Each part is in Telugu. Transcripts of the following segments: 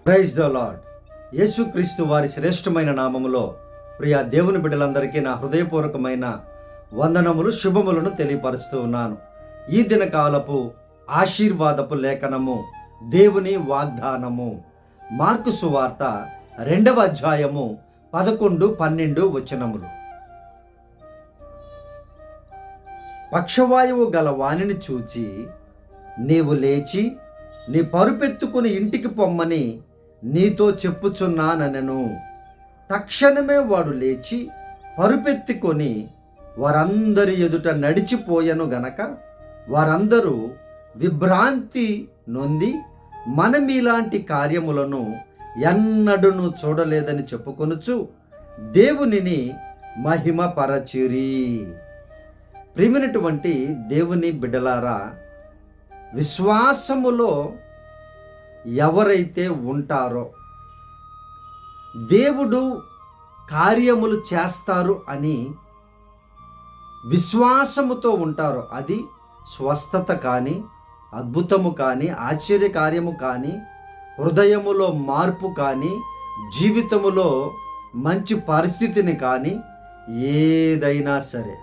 Praise the lord. యేసుక్రీస్తు వారి శ్రేష్టమైన నామములో ప్రియ దేవుని బిడ్డలందరికీ నా హృదయపూర్వకమైన వందనములు, శుభములను తెలియపరుస్తూ ఉన్నాను. ఈ దినకాలపు ఆశీర్వాదపు లేఖనము, దేవుని వాగ్దానము, మార్కు సువార్త 2వ అధ్యాయము 11, 12 వచనములు. పక్షవాయువు గల వానిని చూచి, నీవు లేచి నీ పరుపెత్తుకుని ఇంటికి పొమ్మని నీతో చెప్పుచున్నానెను. తక్షణమే వాడు లేచి పరుపెత్తుకొని వారందరి ఎదుట నడిచిపోయెను గనక వారందరూ విభ్రాంతి నొంది, మనమీలాంటి కార్యములను ఎన్నడూను చూడలేదని చెప్పుకొనుచు దేవునిని మహిమపరచిరి. ప్రియమైనటువంటి దేవుని బిడ్డలారా, విశ్వాసములో ఎవరైతే ఉంటారో దేవుడు కార్యములు చేస్తారు అని విశ్వాసముతో ఉంటారో, అది స్వస్థత కానీ, అద్భుతము కానీ, ఆశ్చర్య కార్యము కానీ, హృదయములో మార్పు కానీ, జీవితములో మంచి పరిస్థితిని కానీ, ఏదైనా సరే,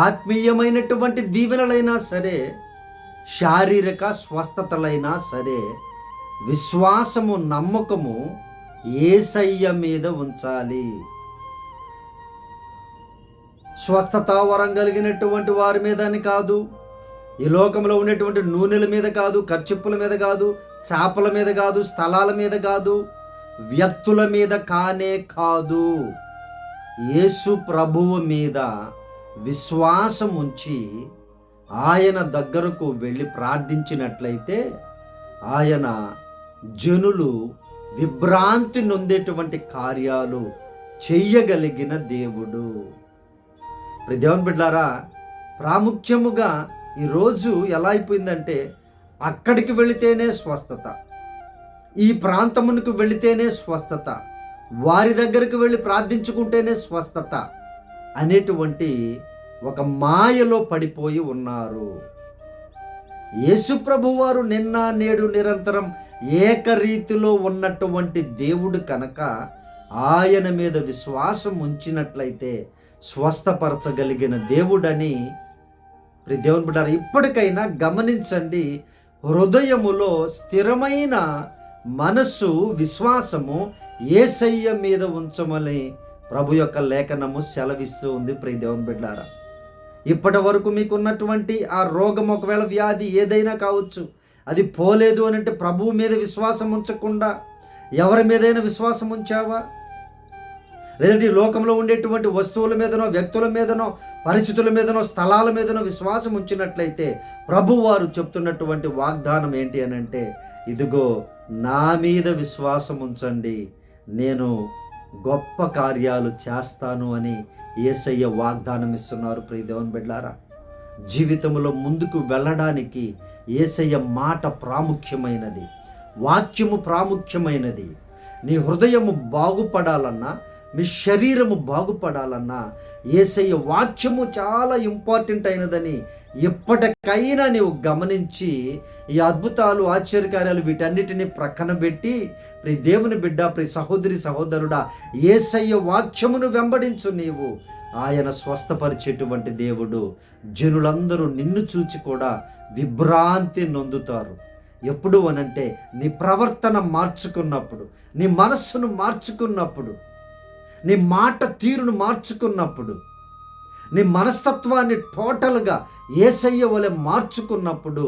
ఆత్మీయమైనటువంటి దీవెనలైనా సరే, శారీరక స్వస్థతలైనా సరే, విశ్వాసము, నమ్మకము యేసయ్య మీద ఉంచాలి. స్వస్థత వరం కలిగినటువంటి వారి మీద అని కాదు, ఈ లోకంలో ఉన్నటువంటి నూనెల మీద కాదు, ఖర్చుప్పుల మీద కాదు, చేపల మీద కాదు, స్థలాల మీద కాదు, వ్యక్తుల మీద కానే కాదు, యేసు ప్రభువు మీద విశ్వాసం ఉంచి ఆయన దగ్గరకు వెళ్ళి ప్రార్థించినట్లయితే ఆయన జనులు విభ్రాంతి నొందేటువంటి కార్యాలు చెయ్యగలిగిన దేవుడు. దేవుని బిడ్డలారా, ప్రాముఖ్యముగా ఈరోజు ఎలా అయిపోయిందంటే, అక్కడికి వెళితేనే స్వస్థత, ఈ ప్రాంతమునకు వెళితేనే స్వస్థత, వారి దగ్గరికి వెళ్ళి ప్రార్థించుకుంటేనే స్వస్థత అనేటువంటి ఒక మాయలో పడిపోయి ఉన్నారు. యేసు ప్రభువారు నిన్న నేడు నిరంతరం ఏకరీతిలో ఉన్నటువంటి దేవుడు కనుక ఆయన మీద విశ్వాసం ఉంచినట్లయితే స్వస్థపరచగలిగిన దేవుడని దేవుని బిడ్డలారా ఇప్పటికైనా గమనించండి. హృదయములో స్థిరమైన మనస్సు, విశ్వాసము యేసయ్య మీద ఉంచమని ప్రభు యొక్క లేఖనము సెలవిస్తూ ఉంది. దేవుని బిడ్డలారా, ఇప్పటి వరకు మీకున్నటువంటి ఆ రోగం, ఒకవేళ వ్యాధి ఏదైనా కావచ్చు, అది పోలేదు అని అంటే ప్రభువు మీద విశ్వాసం ఉంచకుండా ఎవరి మీదైనా విశ్వాసం ఉంచావా? లేదంటే ఈ లోకంలో ఉండేటువంటి వస్తువుల మీదనో, వ్యక్తుల మీదనో, పరిస్థితుల మీదనో, స్థలాల మీదనో విశ్వాసం ఉంచినట్లయితే ప్రభువు వారు చెప్తున్నటువంటి వాగ్దానం ఏంటి అని అంటే, ఇదిగో నా మీద విశ్వాసం ఉంచండి, నేను గొప్ప కార్యాలు చేస్తాను అని యేసయ్య వాగ్దానం ఇస్తున్నారు. దేవుని బిడ్డలారా, జీవితంలో ముందుకు వెళ్ళడానికి యేసయ్య మాట ప్రాముఖ్యమైనది, వాక్యము ప్రాముఖ్యమైనది. నీ హృదయము బాగుపడాలన్నా, మీ శరీరము బాగుపడాలన్నా యేసయ్య వాక్యము చాలా ఇంపార్టెంట్ అయినదని ఎప్పటికైనా నీవు గమనించి ఈ అద్భుతాలు, ఆశ్చర్యకార్యాలు వీటన్నిటిని ప్రక్కన పెట్టి దేవుని బిడ్డ, సహోదరి సహోదరుడా, యేసయ్య వాక్యమును వెంబడించు. నీవు ఆయన స్వస్థపరిచేటువంటి దేవుడు. జనులందరూ నిన్ను చూచి కూడా విభ్రాంతి నొందుతారు. ఎప్పుడు అనంటే నీ ప్రవర్తన మార్చుకున్నప్పుడు, నీ మనస్సును మార్చుకున్నప్పుడు, నీ మాట తీరును మార్చుకున్నప్పుడు, నీ మనస్తత్వాన్ని టోటల్గా యేసయ్య వలె మార్చుకున్నప్పుడు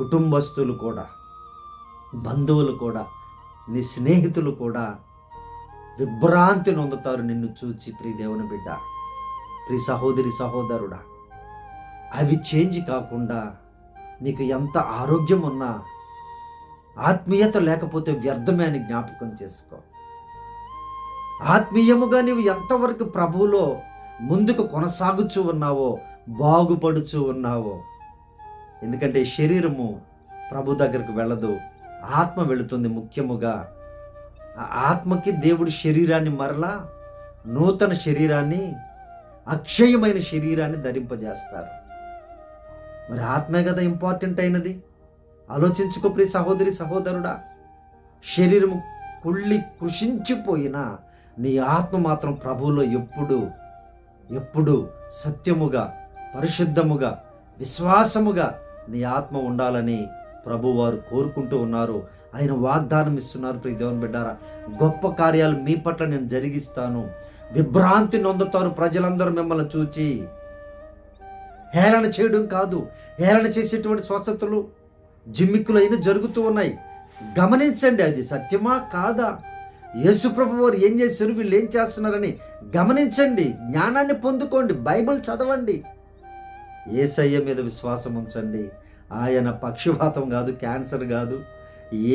కుటుంబస్తులు కూడా, బంధువులు కూడా, నీ స్నేహితులు కూడా విభ్రాంతి నొందుతారు నిన్ను చూచి. దేవుని బిడ్డ, సహోదరి సహోదరుడా, అవి చేంజ్ కాకుండా నీకు ఎంత ఆరోగ్యం ఉన్నా ఆత్మీయత లేకపోతే వ్యర్థమే అని జ్ఞాపకం చేసుకో. ఆత్మీయముగా నీవు ఎంతవరకు ప్రభువులో ముందుకు కొనసాగుచూ ఉన్నావో, బాగుపడుచూ ఉన్నావో. ఎందుకంటే శరీరము ప్రభు దగ్గరకు వెళ్ళదు, ఆత్మ వెళుతుంది. ముఖ్యముగా ఆ ఆత్మకి దేవుడు శరీరాన్ని మరలా నూతన శరీరాన్ని, అక్షయమైన శరీరాన్ని ధరింపజేస్తారు. మరి ఆత్మే కదా ఇంపార్టెంట్ అయినది. ఆలోచించుకో ప్రియ సహోదరి సహోదరుడా. శరీరం కుళ్ళి కృషించిపోయినా నీ ఆత్మ మాత్రం ప్రభువులో ఎప్పుడు సత్యముగా, పరిశుద్ధముగా, విశ్వాసముగా నీ ఆత్మ ఉండాలని ప్రభువారు కోరుకుంటూ ఉన్నారు. ఆయన వాగ్దానం ఇస్తున్నారు. ప్రియ దేవుని బిడ్డారా, గొప్ప కార్యాలు మీ పట్ల నేను జరిగిస్తాను. విభ్రాంతి నొందుతారు ప్రజలందరూ మిమ్మల్ని చూచి. హేళన చేయడం కాదు, హేళన చేసేటువంటి స్వస్థతలు జిమ్మిక్కులు అయినా జరుగుతూ ఉన్నాయి. గమనించండి, అది సత్యమా కాదా, యేసుప్రభు వారు ఏం చేశారు, వీళ్ళు ఏం చేస్తున్నారని గమనించండి. జ్ఞానాన్ని పొందుకోండి, బైబిల్ చదవండి, యేసయ్య మీద విశ్వాసం ఉంచండి. ఆయన పక్షవాతం కాదు, క్యాన్సర్ కాదు,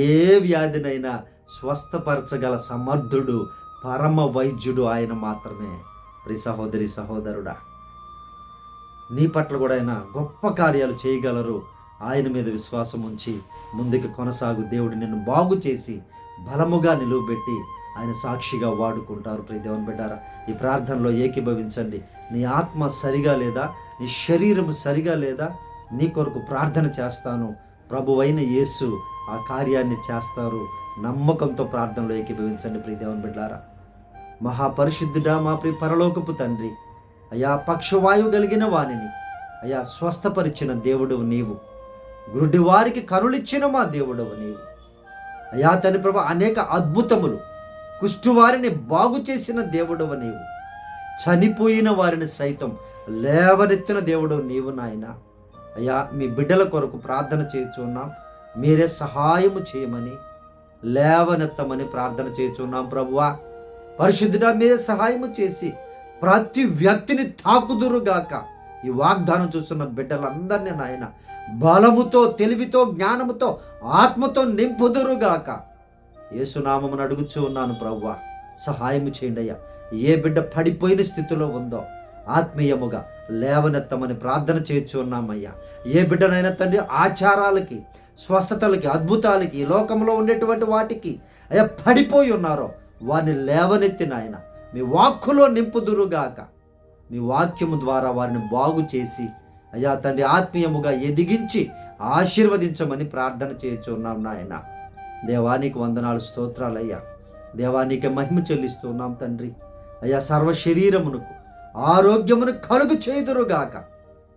ఏ వ్యాధినైనా స్వస్థపరచగల సమర్థుడు, పరమ వైద్యుడు ఆయన మాత్రమే. ప్రియ సహోదరి సహోదరుడా, నీ పట్ల కూడా ఆయన గొప్ప కార్యాలు చేయగలరు. ఆయన మీద విశ్వాసం ఉంచి ముందుకు కొనసాగు. దేవుడు నిన్ను బాగు చేసి బలముగా నిలువబెట్టి ఆయన సాక్షిగా వాడుకుంటారు. ప్రియ దేవుని బిడ్డారా, ఈ ప్రార్థనలో ఏకీభవించండి. నీ ఆత్మ సరిగా లేదా, నీ శరీరం సరిగా లేదా, నీ కొరకు ప్రార్థన చేస్తాను. ప్రభువైన యేసు ఆ కార్యాన్ని చేస్తారు. నమ్మకంతో ప్రార్థనలో ఏకీభవించండి. ప్రియ దేవుని బిడ్డారా, మహాపరిశుద్ధుడా, మా ప్రియ పరలోకపు తండ్రి, అయా పక్షవాయువు కలిగిన వానిని అయా స్వస్థపరిచిన దేవుడవు నీవు. గుడ్డి వారికి కనులిచ్చిన మా దేవుడవు నీవు. అయా తండ్రి ప్రభు, అనేక అద్భుతములు, కుష్ఠువారిని బాగు చేసిన దేవుడవు నీవు. చనిపోయిన వారిని సైతం లేవనెత్తిన దేవుడు నీవు నాయన. అయ్యా, మీ బిడ్డల కొరకు ప్రార్థన చేయుచున్నాం. మీరే సహాయము చేయమని, లేవనెత్తమని ప్రార్థన చేయుచున్నాం. ప్రభువా పరిశుద్ధుడా, మీరే సహాయము చేసి ప్రతి వ్యక్తిని తాకుదురుగాక. ఈ వాగ్దానం చూస్తున్న బిడ్డలందరినీ నాయన బలముతో, తెలివితో, జ్ఞానముతో, ఆత్మతో నింపుదురుగాక. యేసునామమును అడుగుచూ ఉన్నాను ప్రభువా, సహాయము చేయండి అయ్యా. ఏ బిడ్డ పడిపోయిన స్థితిలో ఉందో ఆత్మీయముగా లేవనెత్తమని ప్రార్థన చేయొచ్చు ఉన్నామయ్యా. ఏ బిడ్డనైనా తండ్రి ఆచారాలకి, స్వస్థతలకి, అద్భుతాలకి, ఈ లోకంలో ఉండేటువంటి వాటికి అయ్యా పడిపోయి ఉన్నారో వారిని లేవనెత్తి నాయన మీ వాక్కులో నింపుదురుగాక. మీ వాక్యము ద్వారా వారిని బాగు చేసి అయ్యా తండ్రి ఆత్మీయముగా ఎదిగించి ఆశీర్వదించమని ప్రార్థన చేయొచ్చు ఉన్నాం నాయన. దేవానికి వందనాలు, స్తోత్రాలయ్యా. దేవానికి మహిమ చెల్లిస్తున్నాం తండ్రి. అయ్యా, సర్వ శరీరమునకు ఆరోగ్యమును కలుగు చేయుదురుగాక.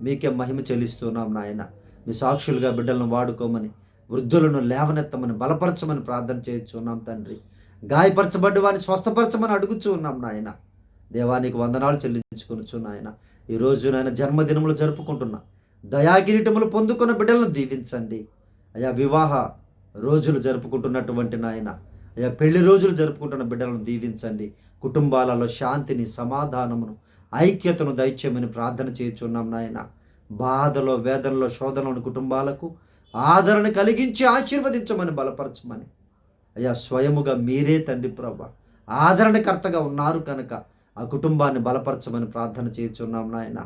మీకే మహిమ చెల్లిస్తున్నాం నాయన. మీ సాక్షులుగా బిడ్డలను వాడుకోమని, వృద్ధులను లేవనెత్తమని, బలపరచమని ప్రార్థన చేయుచున్నాం తండ్రి. గాయపరచబడ్డ వారిని స్వస్థపరచమని అడుగుచూ ఉన్నాం నాయన. దేవానికి వందనాలు చెల్లించుకొనుచు నాయన. ఈరోజు నాయన జన్మదినములు జరుపుకుంటున్నా దయాకిరీటములు పొందుకున్న బిడ్డలను దీవించండి. అయ్యా, వివాహ రోజులు జరుపుకుంటున్నటువంటి నాయన, అయ్యా పెళ్లి రోజులు జరుపుకుంటున్న బిడ్డలను దీవించండి. కుటుంబాలలో శాంతిని, సమాధానమును, ఐక్యతను దయచేయమని ప్రార్థన చేయుచున్నాం నాయన. బాధలో, వేదనలో, శోధనలోని కుటుంబాలకు ఆదరణ కలిగించి ఆశీర్వదించమని, బలపరచమని అయ్యా స్వయముగా మీరే తండ్రి ప్రభా ఆదరణకర్తగా ఉన్నారు కనుక ఆ కుటుంబాన్ని బలపరచమని ప్రార్థన చేయుచున్నాం నాయన.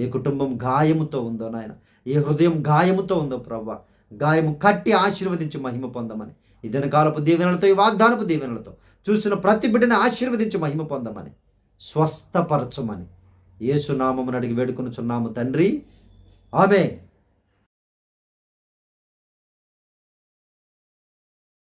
ఏ కుటుంబం గాయముతో ఉందో నాయన, ఏ హృదయం గాయముతో ఉందో ప్రభా, గాయము కట్టి ఆశీర్వదించి మహిమ పొందమని, ఈ దినకాలపు దీవెనలతో, ఈ వాగ్దానపు దీవెనలతో చూసిన ప్రతి బిడ్డని ఆశీర్వదించి మహిమ పొందమని, స్వస్థపరచమని యేసు నామమున అడిగి వేడుకొనుచున్నాము తండ్రి. ఆమేన్.